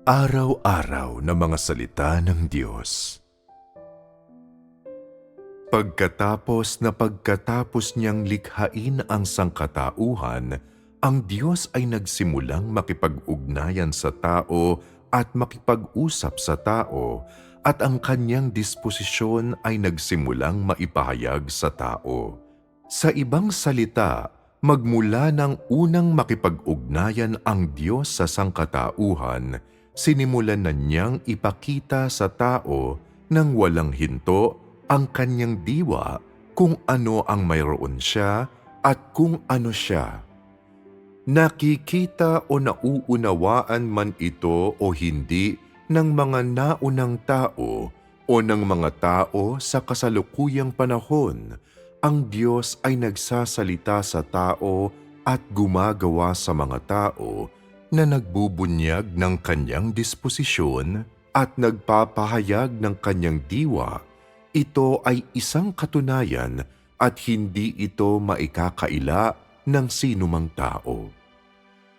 Araw-araw na mga salita ng Diyos. Pagkatapos niyang likhain ang sangkatauhan, ang Diyos ay nagsimulang makipag-ugnayan sa tao at makipag-usap sa tao, at ang kanyang disposisyon ay nagsimulang maipahayag sa tao. Sa ibang salita, magmula ng unang makipag-ugnayan ang Diyos sa sangkatauhan, sinimulan na niyang ipakita sa tao nang walang hinto ang kanyang diwa kung ano ang mayroon siya at kung ano siya. Nakikita o nauunawaan man ito o hindi ng mga naunang tao o ng mga tao sa kasalukuyang panahon, ang Diyos ay nagsasalita sa tao at gumagawa sa mga tao na nagbubunyag ng kanyang disposisyon at nagpapahayag ng kanyang diwa. Ito ay isang katunayan at hindi ito maikakaila ng sinumang tao.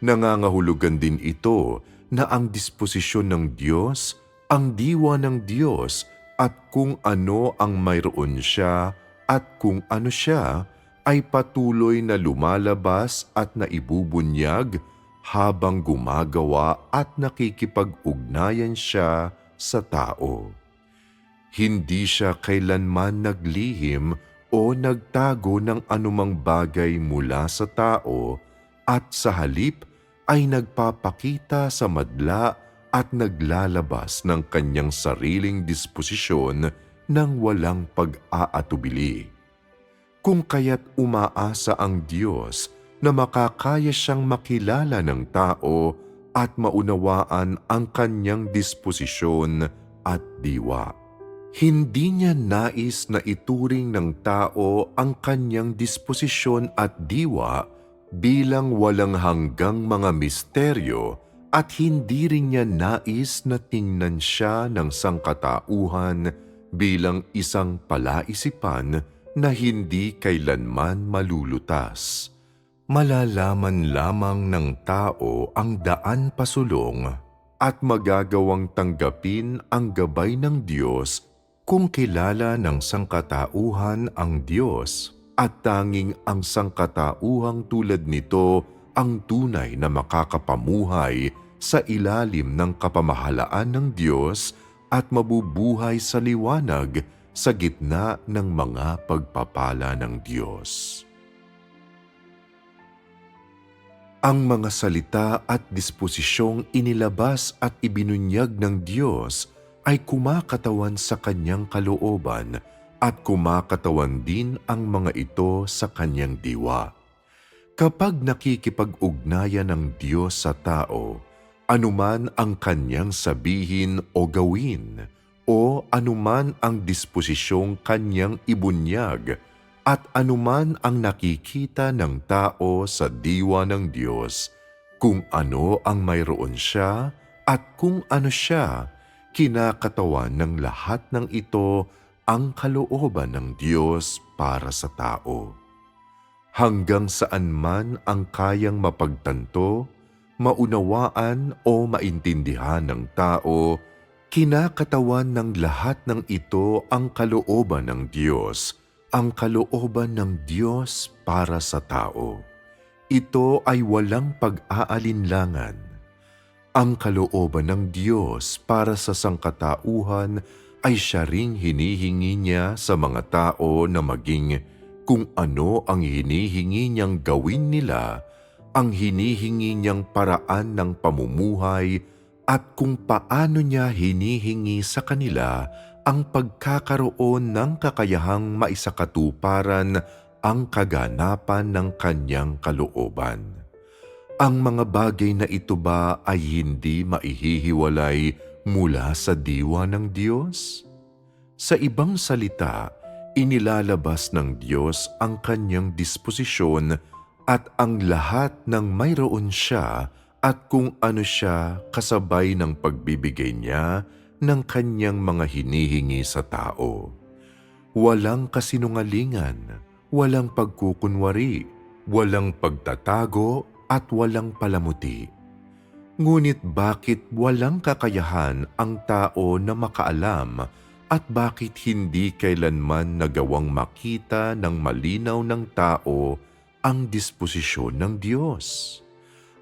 Nangangahulugan din ito na ang disposisyon ng Diyos, ang diwa ng Diyos at kung ano ang mayroon siya at kung ano siya ay patuloy na lumalabas at naibubunyag habang gumagawa at nakikipag-ugnayan siya sa tao. Hindi siya kailanman naglihim o nagtago ng anumang bagay mula sa tao at sa halip ay nagpapakita sa madla at naglalabas ng kanyang sariling disposisyon ng walang pag-aatubili. Kung kaya't umaasa ang Diyos na makakaya siyang makilala ng tao at maunawaan ang kanyang disposisyon at diwa. Hindi niya nais na ituring ng tao ang kanyang disposisyon at diwa bilang walang hanggang mga misteryo at hindi rin niya nais na tingnan siya ng sangkatauhan bilang isang palaisipan na hindi kailanman malulutas. Malalaman lamang ng tao ang daan pasulong at magagawang tanggapin ang gabay ng Diyos kung kilala ng sangkatauhan ang Diyos at tanging ang sangkatauhang tulad nito ang tunay na makakapamuhay sa ilalim ng kapamahalaan ng Diyos at mabubuhay sa liwanag sa gitna ng mga pagpapala ng Diyos. Ang mga salita at disposisyong inilabas at ibinunyag ng Diyos ay kumakatawan sa kanyang kalooban at kumakatawan din ang mga ito sa kanyang diwa. Kapag nakikipag-ugnayan ng Diyos sa tao, anuman ang kanyang sabihin o gawin, o anuman ang disposisyong kanyang ibunyag, at anuman ang nakikita ng tao sa diwa ng Diyos, kung ano ang mayroon siya at kung ano siya, kinakatawan ng lahat ng ito ang kalooban ng Diyos para sa tao. Hanggang saan man ang kayang mapagtanto, maunawaan o maintindihan ng tao, kinakatawan ng lahat ng ito ang kalooban ng Diyos, ang kalooban ng Diyos para sa tao. Ito ay walang pag-aalinlangan. Ang kalooban ng Diyos para sa sangkatauhan ay siya ring hinihingi niya sa mga tao na maging kung ano ang hinihingi niyang gawin nila, ang hinihingi niyang paraan ng pamumuhay at kung paano niya hinihingi sa kanila ang pagkakaroon ng kakayahang maisakatuparan ang kaganapan ng kanyang kalooban. Ang mga bagay na ito ba ay hindi maihihiwalay mula sa diwa ng Diyos? Sa ibang salita, inilalabas ng Diyos ang kanyang disposisyon at ang lahat ng mayroon siya at kung ano siya kasabay ng pagbibigay niya ng kanyang mga hinihingi sa tao. Walang kasinungalingan, walang pagkukunwari, walang pagtatago at walang palamuti. Ngunit bakit walang kakayahan ang tao na makaalam at bakit hindi kailanman nagawang makita ng malinaw ng tao ang disposisyon ng Diyos?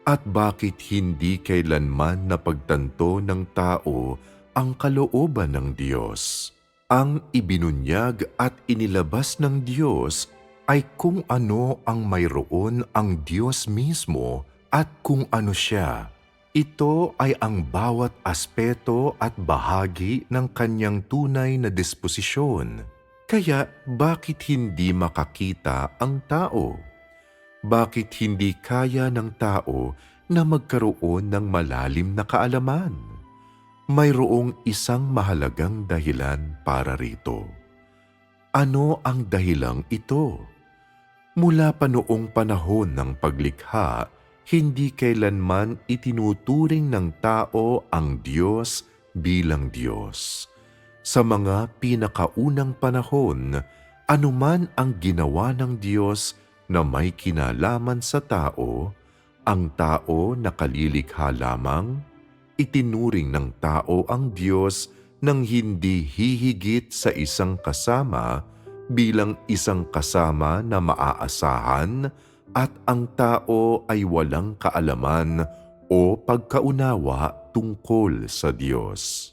At bakit hindi kailanman napagtanto ng tao ang kalooban ng Diyos? Ang ibinunyag at inilabas ng Diyos ay kung ano ang mayroon ang Diyos mismo at kung ano siya. Ito ay ang bawat aspeto at bahagi ng kanyang tunay na disposisyon. Kaya bakit hindi makakita ang tao? Bakit hindi kaya ng tao na magkaroon ng malalim na kaalaman? Mayroong isang mahalagang dahilan para rito. Ano ang dahilang ito? Mula pa noong panahon ng paglikha, hindi kailanman itinuturing ng tao ang Diyos bilang Diyos. Sa mga pinakaunang panahon, anuman ang ginawa ng Diyos na may kinalaman sa tao, ang tao na kalilikha lamang, itinuring ng tao ang Diyos nang hindi hihigit sa isang kasama bilang isang kasama na maaasahan at ang tao ay walang kaalaman o pagkaunawa tungkol sa Diyos.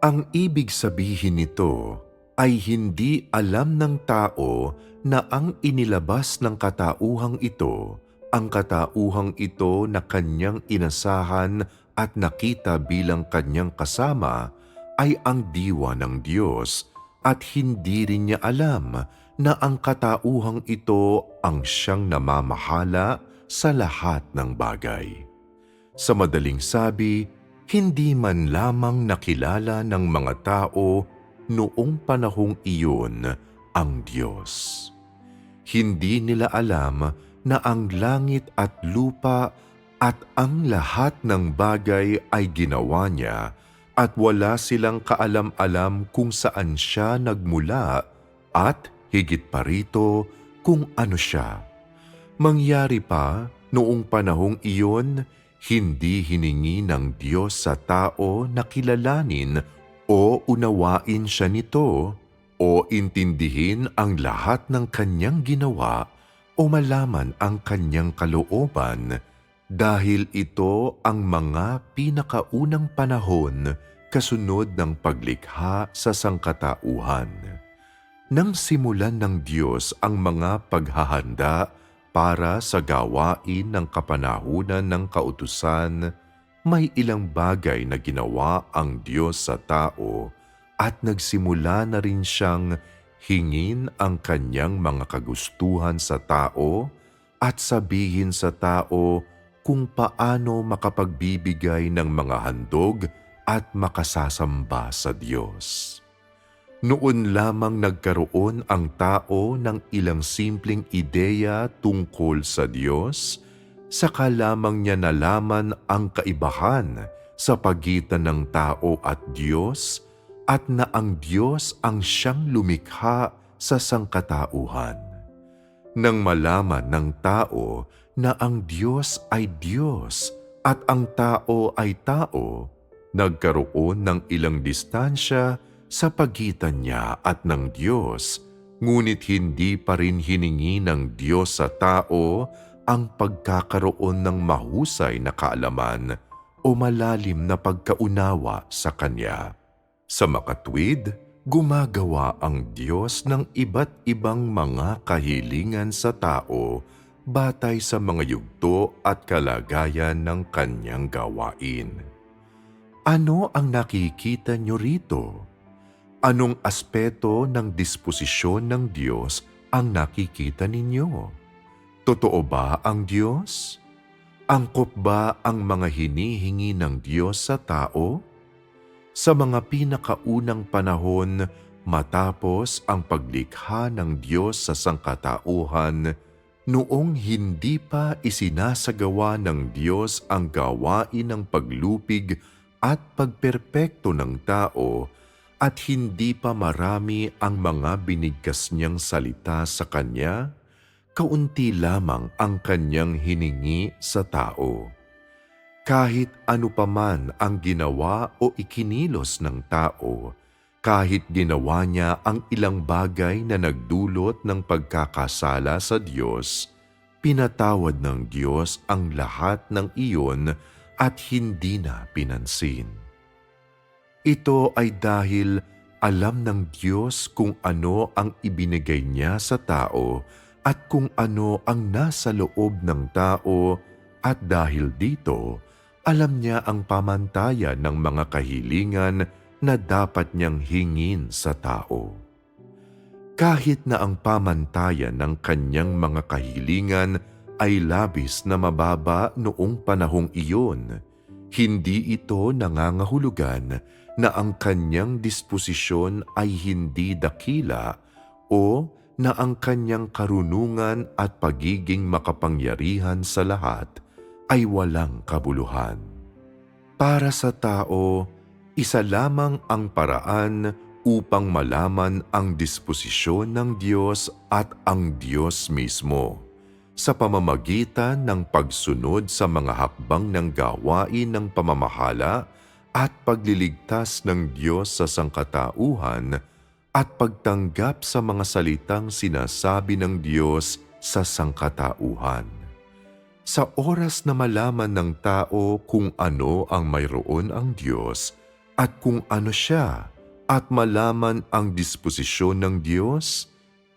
Ang ibig sabihin nito ay hindi alam ng tao na ang inilabas ng katauhang ito, ang katauhang ito na kanyang inasahan at nakita bilang kanyang kasama ay ang diwa ng Diyos at hindi rin niya alam na ang katauhang ito ang siyang namamahala sa lahat ng bagay. Sa madaling sabi, hindi man lamang nakilala ng mga tao noong panahong iyon ang Diyos. Hindi nila alam na ang langit at lupa at ang lahat ng bagay ay ginawa niya at wala silang kaalam-alam kung saan siya nagmula at higit pa rito kung ano siya. Mangyari pa noong panahong iyon, hindi hiningi ng Diyos sa tao na kilalanin o unawain siya nito o intindihin ang lahat ng kanyang ginawa o malaman ang kanyang kalooban dahil ito ang mga pinakaunang panahon kasunod ng paglikha sa sangkatauhan. Nang simulan ng Diyos ang mga paghahanda para sa gawain ng kapanahunan ng kautusan, may ilang bagay na ginawa ang Diyos sa tao at nagsimula na rin siyang hingin ang kanyang mga kagustuhan sa tao at sabihin sa tao kung paano makapagbibigay ng mga handog at makasasamba sa Diyos. Noon lamang nagkaroon ang tao ng ilang simpleng ideya tungkol sa Diyos, saka lamang niya nalaman ang kaibahan sa pagitan ng tao at Diyos at na ang Diyos ang siyang lumikha sa sangkatauhan. Nang malaman ng tao na ang Diyos ay Diyos at ang tao ay tao, nagkaroon ng ilang distansya sa pagitan niya at ng Diyos, ngunit hindi pa rin hiningi ng Diyos sa tao ang pagkakaroon ng mahusay na kaalaman o malalim na pagkaunawa sa Kanya. Sa makatwid, gumagawa ang Diyos ng iba't ibang mga kahilingan sa tao batay sa mga yugto at kalagayan ng Kanyang gawain. Ano ang nakikita niyo rito? Anong aspeto ng disposisyon ng Diyos ang nakikita ninyo? Totoo ba ang Diyos? Angkop ba ang mga hinihingi ng Diyos sa tao? Sa mga pinakaunang panahon, matapos ang paglikha ng Diyos sa sangkatauhan, noong hindi pa isinasagawa ng Diyos ang gawain ng paglupig at pagperpekto ng tao, at hindi pa marami ang mga binigkas niyang salita sa Kanya, kaunti lamang ang Kanyang hiningi sa tao. Kahit ano paman ang ginawa o ikinilos ng tao, kahit ginawa niya ang ilang bagay na nagdulot ng pagkakasala sa Diyos, pinatawad ng Diyos ang lahat ng iyon at hindi na pinansin. Ito ay dahil alam ng Diyos kung ano ang ibinigay niya sa tao at kung ano ang nasa loob ng tao, at dahil dito, alam niya ang pamantayan ng mga kahilingan na dapat niyang hingin sa tao. Kahit na ang pamantayan ng kanyang mga kahilingan ay labis na mababa noong panahong iyon, hindi ito nangangahulugan na ang kanyang disposisyon ay hindi dakila o na ang kanyang karunungan at pagiging makapangyarihan sa lahat ay walang kabuluhan. Para sa tao, isa lamang ang paraan upang malaman ang disposisyon ng Diyos at ang Diyos mismo, sa pamamagitan ng pagsunod sa mga hakbang ng gawain ng pamamahala at pagliligtas ng Diyos sa sangkatauhan at pagtanggap sa mga salitang sinasabi ng Diyos sa sangkatauhan. Sa oras na malaman ng tao kung ano ang mayroon ang Diyos at kung ano siya, at malaman ang disposisyon ng Diyos,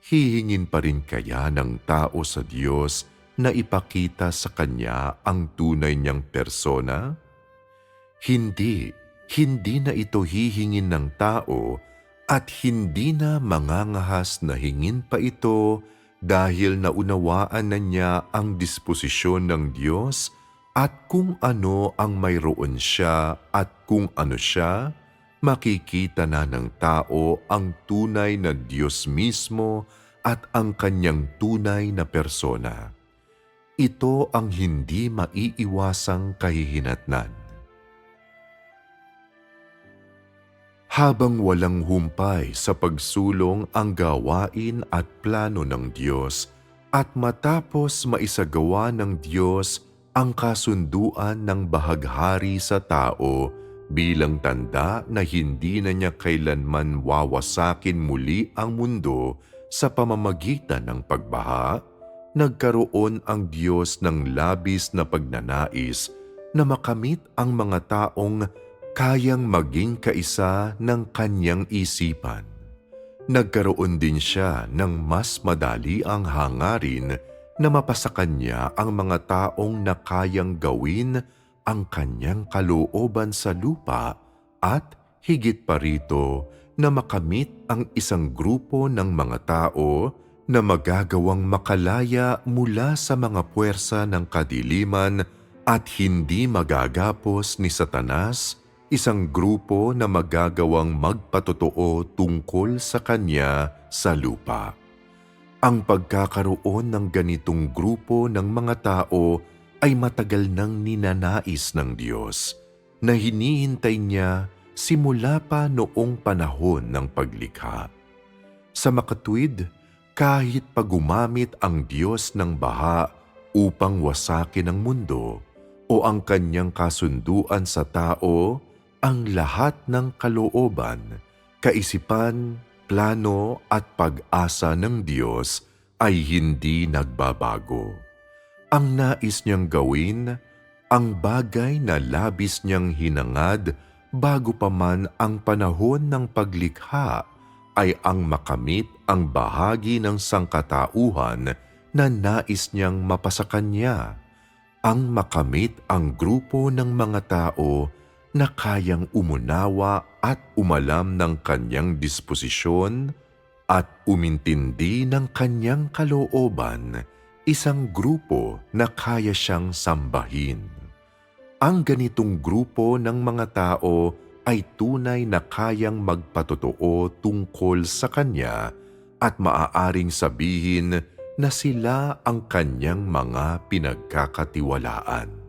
hihingin pa rin kaya ng tao sa Diyos na ipakita sa kanya ang tunay niyang persona? Hindi na ito hihingin ng tao at hindi na mangangahas na hingin pa ito dahil naunawaan na niya ang disposisyon ng Diyos at kung ano ang mayroon siya at kung ano siya, makikita na ng tao ang tunay na Diyos mismo at ang kanyang tunay na persona. Ito ang hindi maiiwasang kahihinatnan. Habang walang humpay sa pagsulong ang gawain at plano ng Diyos at matapos maisagawa ng Diyos ang kasunduan ng bahaghari sa tao bilang tanda na hindi na niya kailanman wawasakin muli ang mundo sa pamamagitan ng pagbaha, nagkaroon ang Diyos ng labis na pagnanais na makamit ang mga taong kayang maging kaisa ng kanyang isipan. Nagkaroon din siya ng mas madali ang hangarin na mapasakan niya ang mga taong na kayang gawin ang kanyang kalooban sa lupa at higit pa rito na makamit ang isang grupo ng mga tao na magagawang makalaya mula sa mga puwersa ng kadiliman at hindi magagapos ni Satanas, isang grupo na magagawang magpatotoo tungkol sa kanya sa lupa. Ang pagkakaroon ng ganitong grupo ng mga tao ay matagal nang ninanais ng Diyos na hinihintay niya simula pa noong panahon ng paglikha. Sa makatwid, kahit pa gumamit ang Diyos ng baha upang wasakin ang mundo o ang kanyang kasunduan sa tao, ang lahat ng kalooban, kaisipan, plano at pag-asa ng Diyos ay hindi nagbabago. Ang nais niyang gawin, ang bagay na labis niyang hinangad bago pa man ang panahon ng paglikha, ay ang makamit ang bahagi ng sangkatauhan na nais niyang mapasakan niya, ang makamit ang grupo ng mga tao na kayang umunawa at umalam ng kanyang disposisyon at umintindi ng kanyang kalooban, isang grupo na kaya siyang sambahin. Ang ganitong grupo ng mga tao ay tunay na kayang magpatotoo tungkol sa kanya at maaaring sabihin na sila ang kanyang mga pinagkakatiwalaan.